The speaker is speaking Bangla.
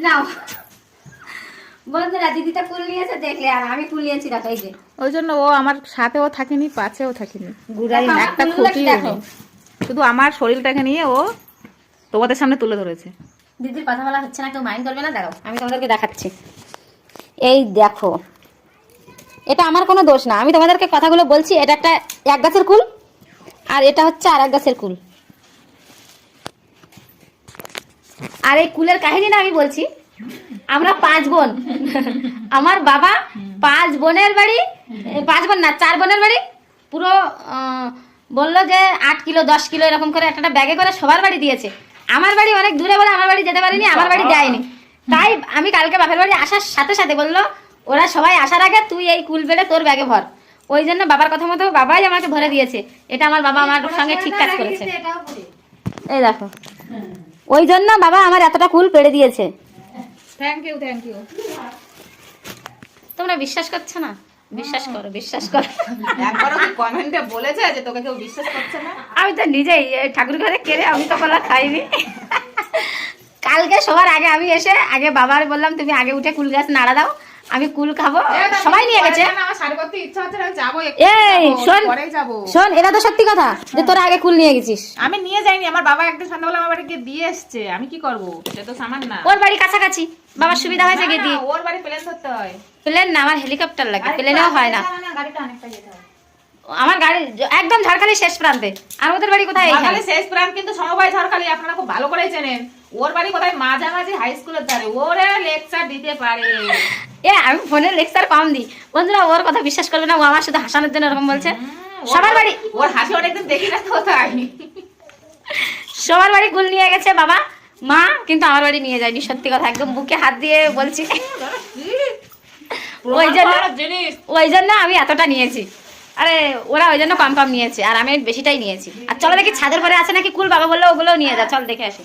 নাও বন্ধুরা, দিদিটা কুল নিয়েছে দেখলে, আর আমি কুল নিয়েছি দেখো এই যে। ওই জন্য ও আমার সাথেও থাকেনি, পাশেও থাকেনি, গুড়াই একটা খুঁটিও নেই। শুধু আমার শরীরটাকে নিয়ে ও তোমাদের সামনে তুলে ধরেছে। দিদির কথা বলা হচ্ছে না, কেউ মাইন্ড করবে না। দাঁড়াও আমি তোমাদেরকে দেখাচ্ছি। এই দেখো, এটা আমার কোনো দোষ না, আমি তোমাদেরকে কথাগুলো বলছি। এটা একটা এক গাছের কুল, আর এটা হচ্ছে আর এক গাছের কুল। আর এই কুলের কাহিনী না আমি বলছি। আমরা 5 বোন, আমার বাবা 5 বোনের বাড়ি, 5 বোন না 4 বোনের বাড়ি পুরো বললো যে 8 কিলো 10 কিলো এরকম করে একটা ব্যাগে করে সবার বাড়ি দিয়েছে। আমার বাড়ি অনেক দূরে বলে আমার বাড়ি যেতে পারিনি, আমার বাড়ি দেয়নি। তাই আমি কালকে বাপের বাড়ি আসার সাথে সাথে বললো ওরা সবাই আসার আগে তুই এই কুল বেড়ে তোর ব্যাগে ভর। ওই জন্য বাবার কথা মতো বাবাই আমাকে ভরে দিয়েছে। এটা আমার বাবা আমার সঙ্গে ঠিক কাজ করেছে। এই দেখো, ওই জন্য বাবা আমার এতটা কুল পেড়ে দিয়েছে। Thank you, thank you. তোমরা বিশ্বাস করছো না? বিশ্বাস করো, বিশ্বাস করো। একবারও কি কমেন্টে বলেছে যে তোকে কেউ বিশ্বাস করছে না? আমি তো নিজেই ঠাকুর ঘরে কেড়ে আমি তো কলা খাইনি। কালকে সবার আগে আমি এসে আগে বাবার বললাম তুমি আগে উঠে কুল গাছ নাড়া দাও, আমি কুল খাবো। সবাই নিয়ে গেছে। আমার শাড়ি পরতে ইচ্ছা হচ্ছে না, যাবো এই শোন শোন, এটা তো সত্যি কথা যে তোরা আগে কুল নিয়ে গেছিস। আমি নিয়ে যাইনি, আমার বাবা একদিন সন্ধ্যাবেলা আমার বাড়িতে দিয়ে এসছে, আমি কি করবো? সে তো সামান না। ওর বাড়ি কাছাকাছি, বাবার সুবিধা হয়েছে গিয়ে দিয়ে। ওর বাড়ি প্লেন ধরতে হয়। প্লেন না, আমার হেলিকপ্টার লাগে, প্লেনেও হয় না। গাড়িটা অনেকটা যেতে হয়। আমার গাড়ি একদম ঝাড়খালি শেষ প্রান্তে, আর ওদের বাড়ি কোথায়? ঝাড়খালি শেষ প্রান্ত কিন্তু সমবায় ঝাড়খালি, আপনারা খুব ভালো করে চেনেন। ওর বাড়ি কোথায়? মাঝামাঝি হাই স্কুলের ধারে। ওরে লেকচার দিতে পারে। আমি ফোনে লেকচার কম দিই। বন্ধুরা ওর কথা বিশ্বাস করবে না, ও আমার শুধু হাসানোর জন্য এরকম বলছে। সবার বাড়ি ওর হাসি অনেকদিন দেখি না কোথায়। সবার বাড়ি কুল নিয়ে গেছে বাবা মা, কিন্তু আমার বাড়ি নিয়ে যায়নি। সত্যি কথা, একদম বুকে হাত দিয়ে বলছি। ওই জন্য আমি এতটা নিয়েছি। আরে ওরা ওই জন্য কম কম নিয়েছে, আর আমি বেশিটাই নিয়েছি। আর চলো দেখি ছাদের পরে আছে নাকি কুল, বাবা বললো ওগুলোও নিয়ে যা, চল দেখে আসি।